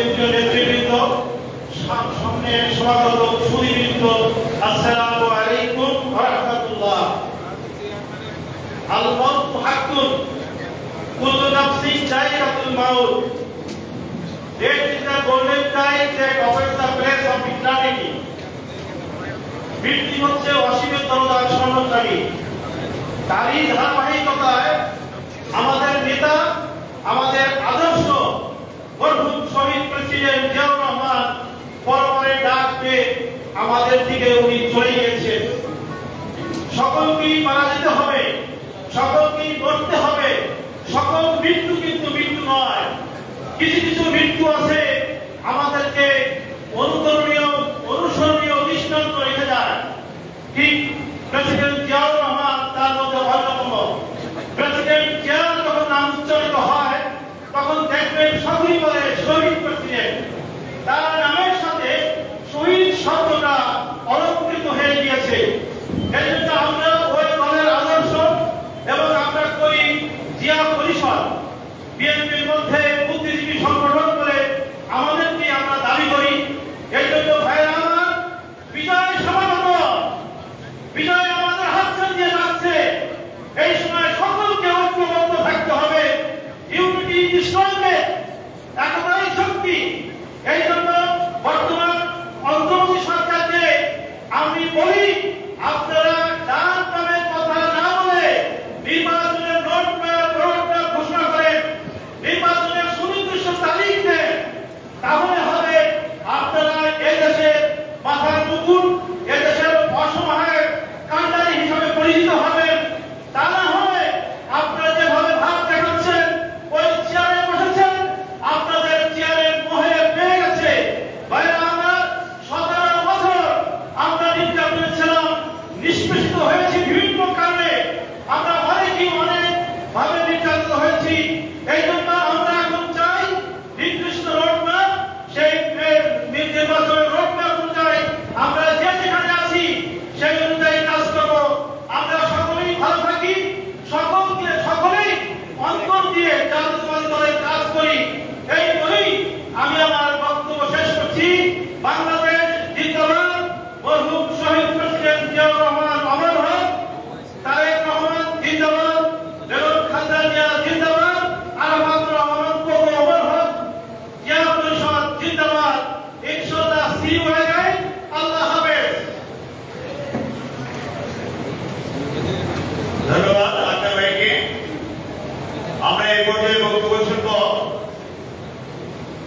কেন্দ্রীয় নেতৃবৃন্দ, সামনে সমাগত সুধীবৃন্দ, আসসালামু আলাইকুম ওয়া রাহমাতুল্লাহ। আল মাউতু হাক্কুন, কুল্লু নাফসিন যায়িকাতুল মাউত। Death is the golden tide that offers the place of eternity. মৃত্যু হচ্ছে অসীমের তরতার স্বর্ণকারী। তারই ধারাবাহিকতায় আমাদের নেতা, আমাদের আদর্শ মরহুম শহীদ প্রেসিডেন্ট জিয়াউর রহমান পরপরে ডাক পেয়ে আমাদের দিকে উনি চলে গিয়েছেন। সকলকেই মারা যেতে হবে, সকলকেই মরতে হবে। সকল মৃত্যু কিন্তু মৃত্যু নয়। কিছু কিছু মৃত্যু আছে আমাদেরকে অনুসরণীয় দৃষ্টান্ত রেখে যায়। ঠিক প্রেসিডেন্ট জিয়াউর রহমান তার মধ্যে অন্যতম। প্রেসিডেন্ট জিয়াউর যখন নাম উচ্চারিত হয় তখন দেখবেন সকলেই বলে শহীদ প্রেসিডেন্ট। তার নামের সাথে শহীদ শব্দটা অলঙ্কৃত হয়ে গিয়েছে। এই জন্য আমরা ওই দলের আদর্শ এবং আমরা করি জিয়া পরিষদ, বিএনপির মধ্যে বুদ্ধিজীবী সংগঠন করে আমাদেরকে আমরা দাবি করি। এই জন্য ভাইরা আমার, বিজয় সমাগত, বিজয় আমাদের হাত দিয়ে যাচ্ছে। এই সময় সকলকে ঐক্যবদ্ধ থাকতে হবে। ইউনিটি ইজ স্ট্রংগেস্ট, একতাই শক্তি। এই জন্য বর্তমান অন্তর্বর্তী সরকারকে আমি বলি, আপনারা ডান বামের কথা না বলে নির্বাচনের রোডম্যাপ ঘোষণা করেন, নির্বাচনের সুনির্দিষ্ট তারিখ দেন। তাহলে হবে আপনারা এই দেশের মাথার মুকুট, এই দেশের অসহায় কান্ডারি হিসাবে পরিচিত হবেন। তা না হয় আপনারা যেভাবে ভাব দেখাচ্ছেন, ওই চেয়ারে বসেছেন, আপনাদের চেয়ারের মোহে পেয়ে গেছে। ভাইরা আমার, 17 বছর আমরা নির্যাতনে ছিলাম, নিষ্পেষিত হয়েছি বিভিন্ন কারণে। আমরা অনেকেই অনেক ভাবে নির্যাতিত হয়েছি। এই জন্য আমরা এখন চাই নির্দিষ্ট রোডম্যাপ, সেই নির্বাচনের রোডম্যাপ অনুযায়ী আমরা যে যেখানে আছি সেই অনুযায়ী কাজ করব। আমরা সকলেই ভালো থাকি, সকলেই অন্তর দিয়ে জাতীয়তাবাদী দলের কাজ করি। এই বলেই আমি আমার বক্তব্য শেষ করছি। বাংলাদেশ জিন্দাবাদ, মরহুম শহীদ প্রেসিডেন্ট জিয়াউর রহমান অমর হোক, তারেক রহমান জিন্দাবাদ, বেগম খালেদা জিয়া জিন্দাবাদ, আরাফাত রহমান কোকো অমর হোক, জিয়া পরিষদ জিন্দাবাদ। ইনশাআল্লাহ সি ইউ অ্যাগেইন। আল্লাহ হাফেজ। ধন্যবাদ আক্তার ভাইকে। আমরা এই পর্যায়ে বক্তব্য শুনব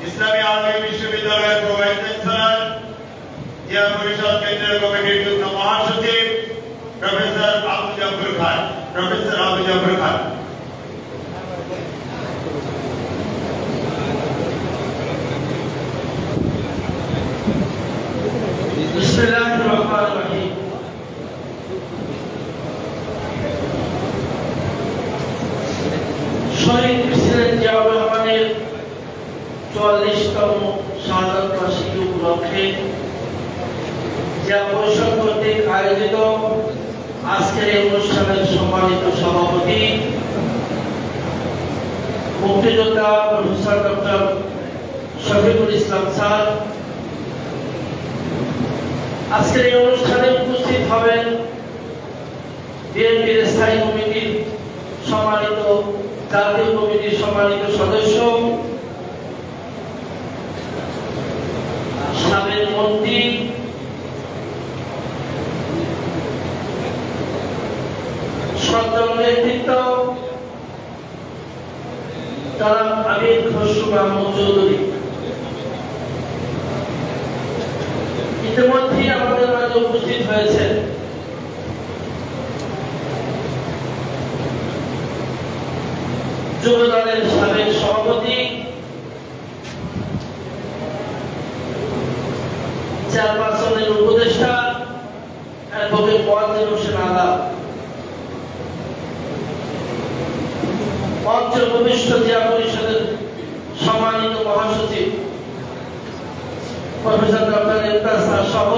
ইসলামী আলিম বিশ্ববিদ্যালয়ের প্রো ভাইস চ্যান্সেলর, জিয়া পরিষদ কেন্দ্রীয় কমিটির যুগ্ম মহাসচিব প্রফেসর আবু জাফর খান। প্রফেসর আবু জাফর খান। বিসমিল্লাহির রহমানির রহিম। শহীদ প্রেসিডেন্ট জিয়াউর রহমানের 44তম শাহাদাত বার্ষিকী উপলক্ষে জিয়া পরিষদ কর্তৃক আয়োজিত আজকের এই অনুষ্ঠানের সম্মানিত সভাপতি মুক্তিযোদ্ধা professor doctor Shafiqul Islam sir, আজকের এই অনুষ্ঠানে উপস্থিত হবেন বিএনপির স্থায়ী কমিটির সম্মানিত, জাতীয় কমিটির সম্মানিত সদস্য, সাবেক মন্ত্রী, সজ্জন নেতৃত্ব জনাব আমির খসরু মাহমুদ চৌধুরী। ইতিমধ্যেই আমাদের মাঝে উপস্থিত হয়েছেন যুব দলের সাবেক সভাপতি, চেয়ারপারসনের উপদেষ্টা অ্যাডভোকেট মোয়াজ্জেম হোসেন আলা, পঞ্চভূমিষ্ঠ জিয়া পরিষদের সম্মানিত মহাসচিব প্রফেসর ডক্টর ইমতাজ স্যার সহ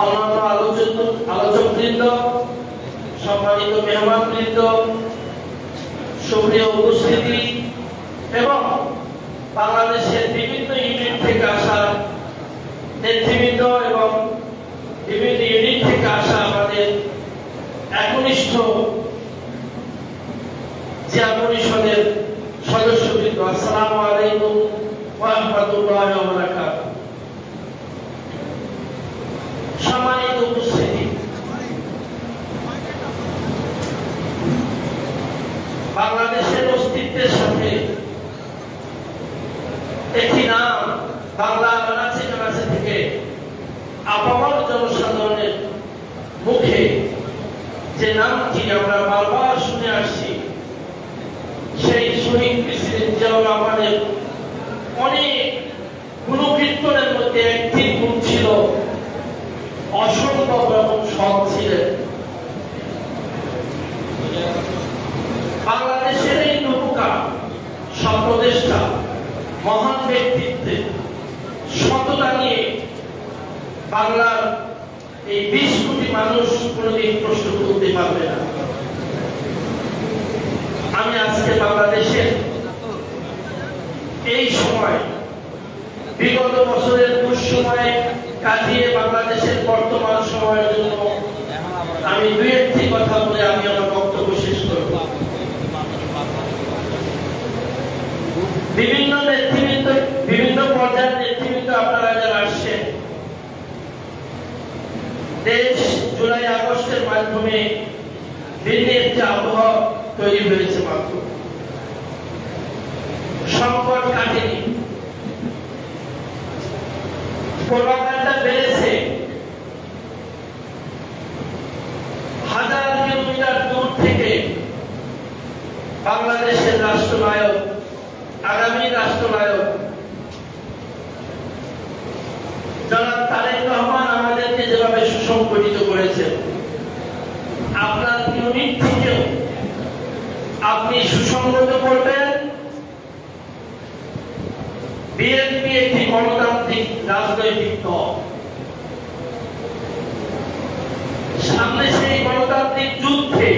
অন্যান্য আলোচকবৃন্দ, সম্মানিত মেহমানবৃন্দ, সুপ্রিয় উপস্থিতি এবং বাংলাদেশের বিভিন্ন ইউনিট থেকে আসা নেতৃবৃন্দ এবং বিভিন্ন ইউনিট থেকে আসা আমাদের একনিষ্ঠ জিয়া পরিষদের সদস্যবৃন্দ, আসসালামু আলাইকুম ওয়া রাহমাতুল্লাহি ওয়া বারাকাতুহু। সম্মানিত উপস্থিতি, বাংলাদেশের অস্তিত্বের সাথে একটি নাম বাংলা আনাচে কানাচে থেকে আপামর জনসাধারণের মুখে যে নামটি আমরা বারবার শুনে আসছি, সেই শহীদ প্রেসিডেন্ট জিয়াউর রহমানের অনেক গুণকীর্তনের মধ্যে একটি গুণ ছিল, অসম্ভব এবং সৎ ছিলেন। বাংলাদেশের এই নৌকা স্বপ্নদেষ্টা মহান ব্যক্তিত্বে সততা নিয়ে বাংলার এই 20 কোটি মানুষ কোনদিন প্রশ্ন তুলতে পারবে না। আমি আজকে বাংলাদেশের এই সময় বিগত বছরের দুঃসময় কাটিয়ে বাংলাদেশের বর্তমান সময়ের জন্য আমি দুই একটি কথা বলে আমি আমার বক্তব্য শেষ করব। বিভিন্ন নেতৃবৃন্দ, বিভিন্ন পর্যায়ের নেতৃবৃন্দ আপনারা যারা আসছেন, দেশ জুলাই আগস্টের মাধ্যমে ভিন্ন একটি আবহাওয়া তৈরি হয়েছে। মাত্র সংকট কাটেনি, প্রভাকাণ্ডা বেড়েছে। হাজার কিলোমিটার দূর থেকে বাংলাদেশের রাষ্ট্রনায়ক, আগামী রাষ্ট্রনায়ক জনাব তারেক রহমান আমাদেরকে যেভাবে সুসংগঠিত করেছেন, আপনার ইউনিট থেকেও আপনি সুসংগত করবেন। বিএনপি একটি গণতান্ত্রিক রাজনৈতিক দল, সামনে সেই গণতান্ত্রিক যুদ্ধে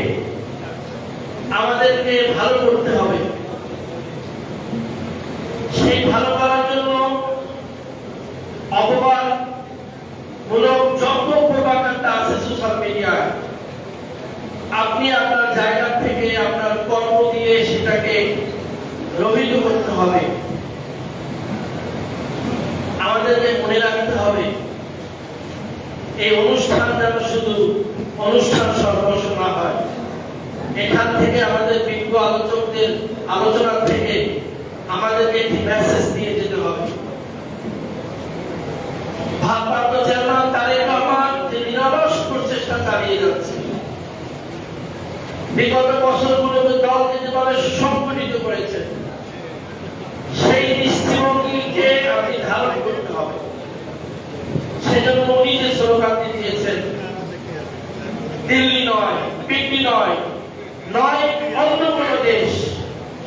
আমাদেরকে ভালো করতে হবে। সেই ভালো করার জন্য অপবাদমূলক যত প্রভাকাণ্ডা আছে সোশ্যাল মিডিয়ায়, আপনি আপনার জায়গা থেকে আপনার কর্ম দিয়ে সেটাকে রহিত করতে হবে। আমাদেরকে মনে রাখতে হবে, এই অনুষ্ঠান যেন শুধু অনুষ্ঠান সর্বস্ব না হয়। এখান থেকে আমাদের বিজ্ঞ আলোচকদের আলোচনা থেকে আমাদেরকে একটি মেসেজ দিয়ে যেতে হবে। ভারপ্রাপ্ত চেয়ারম্যান তারেক রহমান যে নিরলস প্রচেষ্টা চালিয়ে যাচ্ছে, বিগত বছরগুলোতে দলকে যেভাবে সুসংগঠিত করেছে, সেই দৃষ্টিভঙ্গিকে আপনি ধারণ করতে হবে। সেজন্য উনি যে স্লোগানটি দিয়েছেন, দিল্লি নয়, পিন্ডি নয়, নয় অন্য কোন দেশ,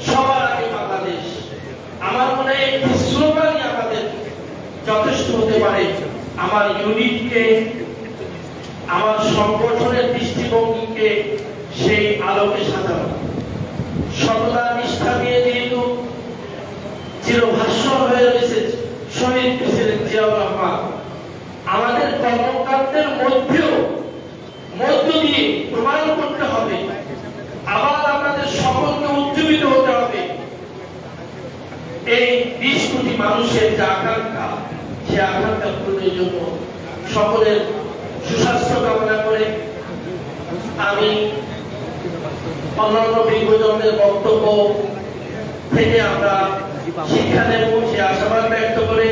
সবার আগে বাংলাদেশ, আমার মনে হয় এই স্লোগানই আমাদের যথেষ্ট হতে পারে আমার ইউনিটকে, আমার সংগঠনের দৃষ্টিভঙ্গিকে সেই আলোকে সাজানো। সততা নিষ্ঠা দিয়ে যেহেতু চিরভাস্বর হয়ে রয়েছে শহীদ প্রেসিডেন্ট জিয়াউর রহমান, আমাদের কর্মকাণ্ডের মধ্য দিয়ে প্রমাণ করতে হবে, আবার আমাদের সকলকে উজ্জীবিত হতে হবে। এই 20 কোটি মানুষের যে আকাঙ্ক্ষা, সে আকাঙ্ক্ষা পূরণের জন্য সকলের সুস্বাস্থ্য কামনা করে আমি অন্যান্য বিজ্ঞজনদের বক্তব্য থেকে আমরা শিক্ষা নেব সে আশাবাদ ব্যক্ত করে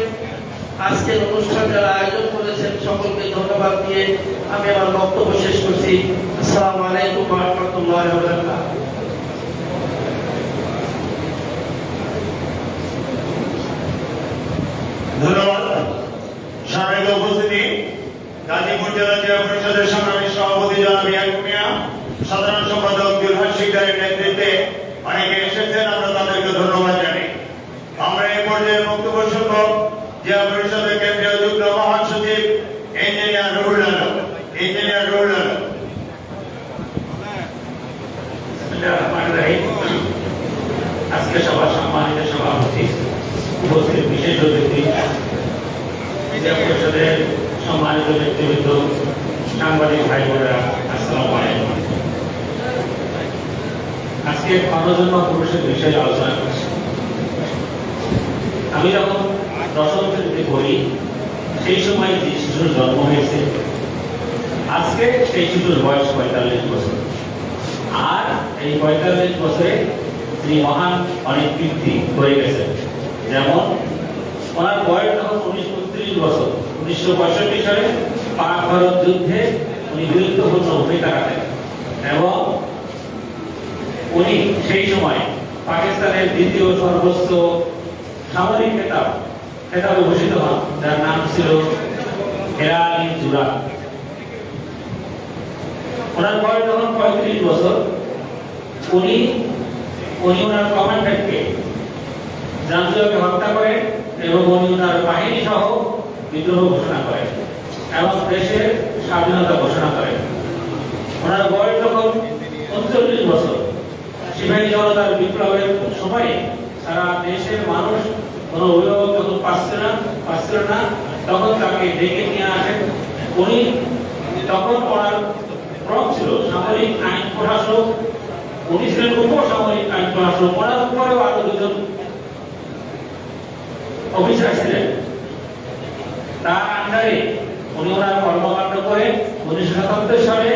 আজকের অনুষ্ঠান যারা আয়োজন করেছেন সকলকে ধন্যবাদ দিয়ে আমি আমার বক্তব্য শেষ করছি। আসসালামু আলাইকুম ওয়া রাহমাতুল্লাহি ওয়া বারাকাতুহু। ধন্যবাদ। সম্মানিত উপস্থিতি, গাজীপুর জেলা জিয়া পরিষদের সংগ্রামী সভাপতি জনাব ইয়াকুব মিয়া, সাধারণ সম্পাদক দুলহান শিকদারের নেতৃত্বে অনেকে এসেছেন, আমরা তাদেরকে ধন্যবাদ জানাই। আমরা এই পর্যায়ে বক্তব্য শুনব জিয়া পরিষদের কেন্দ্রীয় যুগ্ম মহাসচিব ইঞ্জিনিয়ার রুহুল আলম। আজকে সভা সম্মানিত সভাপতি উপস্থিত বিশেষ অতিথি, জেলা পরিষদের সম্মানিত ব্যক্তিবৃন্দ, সাংবাদিক ভাই বোনেরা, আসসালামু আলাইকুম। আজকে ক্ষণজন্য পুরুষের বিষয়ে আলোচনা করছি। আমি যখন দশম শ্রেণীতে পড়ি সেই সময় যে শিশুর জন্ম হয়েছে, আজকে সেই শিশুর বয়স 45 বছর। আর এই 45 বছরে তিনি মহান অনেক কীর্তি হয়ে গেছেন। যেমন ওনার বয়স তখন 39 বছর। 1965 সালে পাক ভারত যুদ্ধে উনি গুরুত্বপূর্ণ ভূমিকা রাখেন এবং উনি সেই সময় পাকিস্তানের দ্বিতীয় সর্বোচ্চ সামরিক খেতাবে ভূষিত হন, যার নাম ছিল হেরানি জুরা। ওনার বয়স যখন 35 বছর, উনি ওনার কমান্ডারকে জান্তুয়াকে হত্যা করেন এবং উনি ওনার বাহিনী সহ বিদ্রোহ ঘোষণা করেন এবং দেশের স্বাধীনতা ঘোষণা করেন। ওনার বয়স যখন 39 বছর, সিপাহী জনতার বিপ্লবের সময়ে সারা দেশের মানুষ কোনো অভিভাবক যখন পাচ্ছিল না, তখন তাকে ডেকে নিয়ে আসেন। উনি তখন ওনার ক্রম ছিল সামরিক আইন প্রশাসক, উনি ছিলেন উপসামরিক আইন প্রশাসক। ওনার উপরেও আরো দুজন অফিসার ছিলেন। তার আন্ডারে উনি ওনার কর্মকাণ্ড করেন। 1977 সালে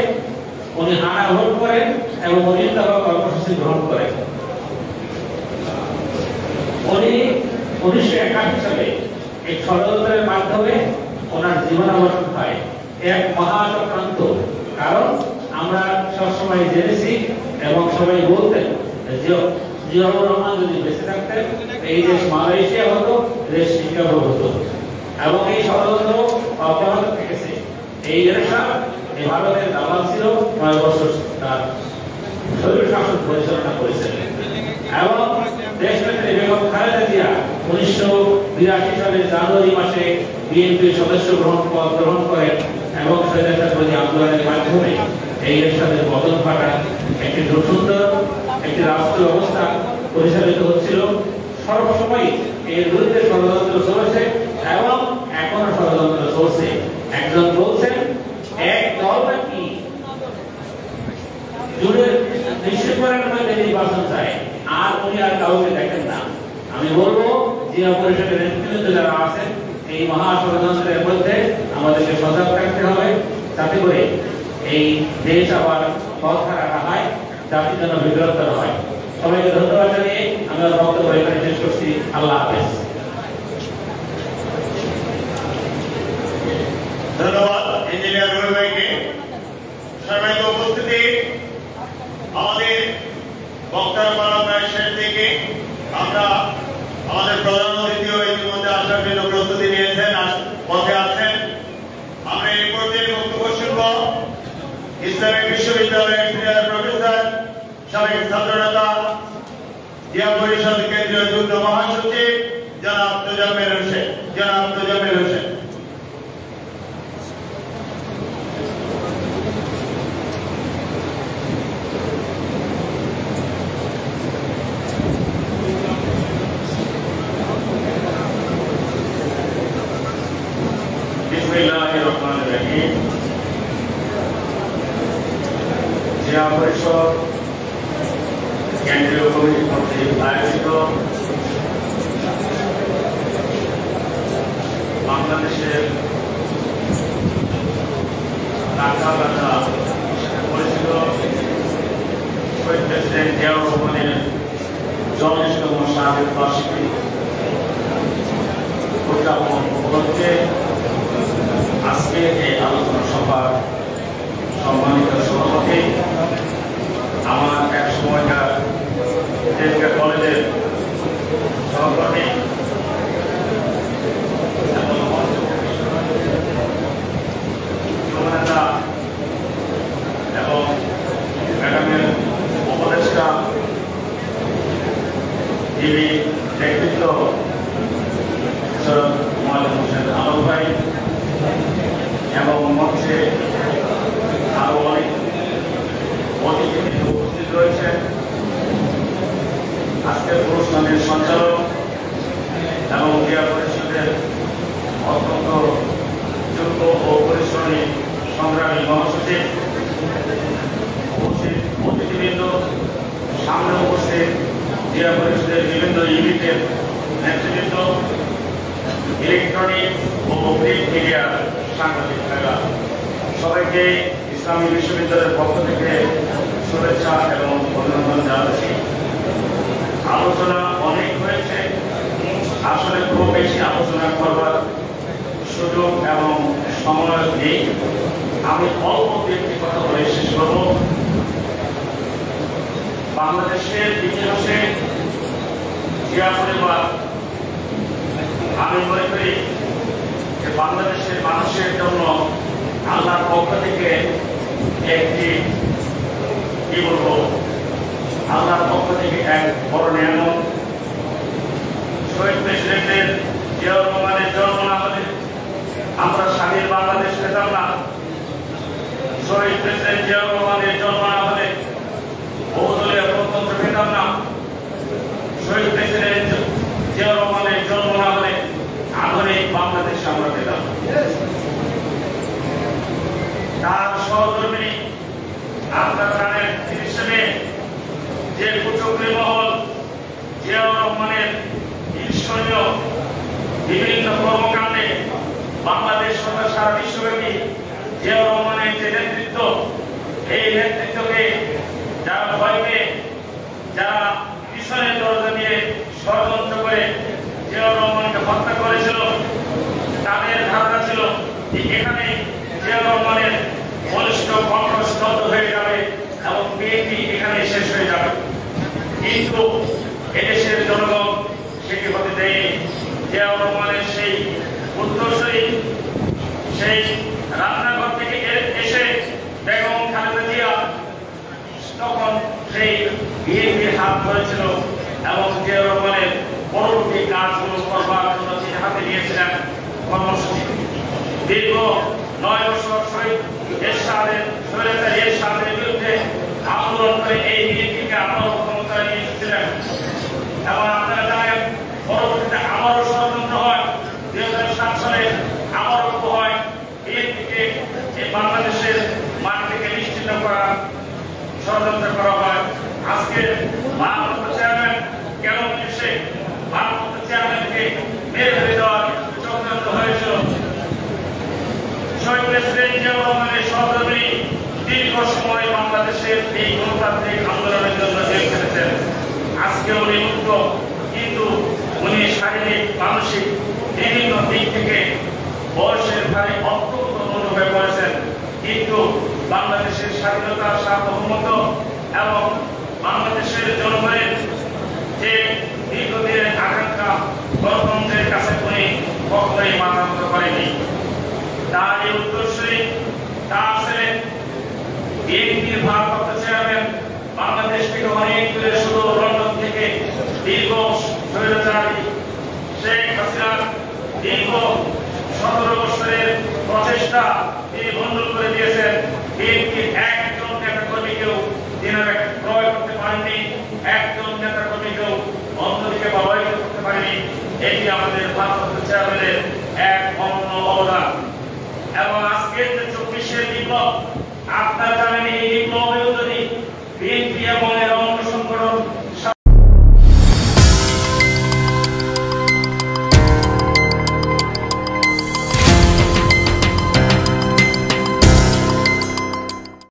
উনি হানা ভোট করেন এবং 19 দফা কর্মসূচি গ্রহণ করেন। উনি 1981 সালে এক ষড়যন্ত্রের মাধ্যমে ওনার জীবনাবসান হয়। এক মহাচক্রান্ত। কারণ আমরা সবসময় জেনেছি এবং সবাই বলতেন জিয়াউর রহমান যদি বেঁচে থাকতেন এই দেশ মালয়েশিয়া হতো, দেশ সিঙ্গাপুর হতো। এবং এই ষড়যন্ত্র অব্যাহত থেকেছে। এই এরশাদ এই ভারতের দালাল ছিল, 9 বছর তার শরীর শাসন পরিচালনা করেছিলেন। এবং দেশনেত্রী বেগম খালেদা জিয়া 1982 সালের জানুয়ারি মাসে বিএনপির সদস্য গ্রহণ করেন এবং স্বৈরাচার বিরোধী আন্দোলনের মাধ্যমে এই এরশাদের পতন ঘটান। একটি সুন্দর একটি রাষ্ট্র ব্যবস্থা পরিচালিত হচ্ছিল। সর্বসময় এর বিরুদ্ধে ষড়যন্ত্র চলেছে এবং এখনো ষড়যন্ত্র চলছে। একজন বলছেন এক দল নাকি জুড়ে ডিসেম্বরের মধ্যে নির্বাচন চায়, আর উনি আর কাউকে দেখেন না। আমি বলবো জিয়া পরিষদের নেতৃত্ব যারা আছেন এই মহা ষড়যন্ত্রের মধ্যে আমাদেরকে সজাগ থাকতে হবে, যাতে করে এই দেশ আবার পথ হারা হয়, জাতি যেন বিব্রত হয়। সবাইকে ধন্যবাদ জানিয়ে আমি আমার বক্তব্য এখানে শেষ করছি। আল্লাহ হাফেজ। ধন্যবাদ ইঞ্জিনিয়ার রুবেল ভাইকে। সম্মানিত উপস্থিতি, আমাদের বক্তার পালা প্রায় শেষ দিকে। আমরা আমাদের প্রধান অতিথিও ইতিমধ্যে আসার জন্য প্রস্তুতি নিয়েছেন, পথে আছেন। আমরা এই পর্যায়ে বক্তব্য শুনব ইসলামিক বিশ্ববিদ্যালয়ের সিনিয়র প্রফেসর, সাবেক ছাত্রনেতা, জিয়া পরিষদ কেন্দ্রীয় যুগ্ম মহাসচিব জনাব তোজাম্মেল হোসেন। বিসমিল্লাহির রহমানির রহিম। জিয়া পরিষদ কেন্দ্রীয় কমিটি কর্তৃক আয়োজিত বাংলাদেশের রাখালতা হিসেবে পরিচিত শহীদ প্রেসিডেন্ট জিয়াউর রহমানের জন্মতম শাহাদত বার্ষিকী উদযাপন উপলক্ষে আজকে এই আলোচনা সভার সম্মানিত সভাপতি, আমার এক সময়কার কলেজের সহকর্মী এবং ম্যাডামের উপদেষ্টা, যিনি নেতৃত্ব সৈয়দ মোয়াল্লেম হোসেন আলম ভাই এবং মঞ্চে আরো অনেক অতিথি উপস্থিত রয়েছেন। আজকের অনুষ্ঠানের সঞ্চালক এবং ইউনিটের নেতৃবৃন্দ, ইলেকট্রনিক ও প্রিন্ট মিডিয়ার সাংবাদিক ভাইরা, সবাইকে ইসলামী বিশ্ববিদ্যালয়ের পক্ষ থেকে শুভেচ্ছা এবং অভিনন্দন জানাচ্ছি। আলোচনা অনেক হয়েছে, আসলে খুব বেশি আলোচনা করবার সুযোগ এবং সময় নেই। আমি অল্প একটি কথা বলে শেষ করব। বাংলাদেশের ইতিহাসে জিয়া পরিবার, আমি মনে করি যে বাংলাদেশের মানুষের জন্য আল্লাহর পক্ষ থেকে একটি কি বলবো, আল্লাহর পক্ষ থেকে এক বড় নিয়ামত। শহীদ প্রেসিডেন্টের জিয়াউর রহমানের জন্ম না হলে আমরা স্বাধীন বাংলাদেশ পেতাম না। শহীদ প্রেসিডেন্ট জিয়াউর রহমানের জন্ম না হলে বহুদলীয় গণতন্ত্র পেতাম না। শহীদ প্রেসিডেন্ট জিয়াউর রহমানের জন্ম না হলে আধুনিক বাংলাদেশ আমরা পেতাম। তার সহধর্মী আপনার জানেন ৩০ মে যে কুচক্রী মহল জিয়াউর রহমানের ঈর্ষণীয় বিভিন্ন কর্মকাণ্ডে বাংলাদেশ সহ সারা বিশ্বব্যাপী জিয়াউর রহমানের যে নেতৃত্ব, এই নেতৃত্বকে যারা ভয় পেয়ে, যারা পিছনের দরজা দিয়ে ষড়যন্ত্র করে জিয়াউর রহমানকে হত্যা করেছিল, তাদের ধারণা ছিল যে এখানে জিয়াউর রহমানের বলিষ্ঠ কণ্ঠস্বদ্ধ হয়ে যাবে এবং বিএনপি এখানে শেষ হয়ে যাবে। কিন্তু এদেশের জনগণ সেটি হতে দেয়নি। জিয়াউর রহমানের সেই উত্তরসূরি, সেই রান্নাঘর থেকে এসে বেগম খালেদা জিয়া তখন সেই বিএনপির হাত ধরেছিল এবং জিয়াউর রহমানের পরবর্তী কাজগুলো করবার জন্য তিনি হাতে নিয়েছিলেন কর্মসূচি। দীর্ঘ 9 বছর স্বৈরাচারী এরশাদের বিরুদ্ধে আন্দোলন করে এই বিএনপিকে আবারও ক্ষমতায় নিয়ে এসেছিলেন এবং আপনারা জানেন পরবর্তীতে আবারও ষড়যন্ত্র হয়। 2007 সালে আবারও হয় বিএনপিকে এই বাংলাদেশের মাটি থেকে নিশ্চিত করার ষড়যন্ত্র করা হয়। আজকে ভারপ্রাপ্ত চেয়ারম্যান কেন এসে ভারপ্রাপ্ত চেয়ারম্যানকে মেরে ফেলে দেওয়ার চক্রান্ত হয়েছিল। শহীদ প্রেসিডেন্ট জিয়াউর রহমানের সহধর্মী দীর্ঘ সময় বাংলাদেশের এই গণতান্ত্রিক আন্দোলনের জন্য জেল খেটেছেন। আজকে উনি মুক্ত, কিন্তু উনি শারীরিক, মানসিক বিভিন্ন দিক থেকে বয়সের ভারে অত্যন্ত নত হয়ে পড়েছেন। কিন্তু বাংলাদেশের স্বাধীনতা, সার্বভৌমত্ব এবং বাংলাদেশের জনগণের যে দীর্ঘদিনের আকাঙ্ক্ষা, গণতন্ত্রের কাছে উনি কখনোই মাথা নত করেনি। তার এই উত্তরসূরি, তার ছেলে বিএনপির ভারপ্রাপ্ত চেয়ারম্যান, বাংলাদেশ থেকে অনেক দূরে, শুধু লন্ডন থেকে দীর্ঘ স্বৈরাচারী শেখ হাসিনার দীর্ঘ 17 বছরের প্রচেষ্টা তিনি বন্ধ করে দিয়েছেন। বিএনপির একজন নেতা কর্মীকেও তিনি ক্রয় করতে পারেননি, একজন নেতা কর্মীকেও অন্যদিকে ব্যবহৃত করতে পারেনি। এটি আমাদের ভারপ্রাপ্ত চেয়ারম্যানের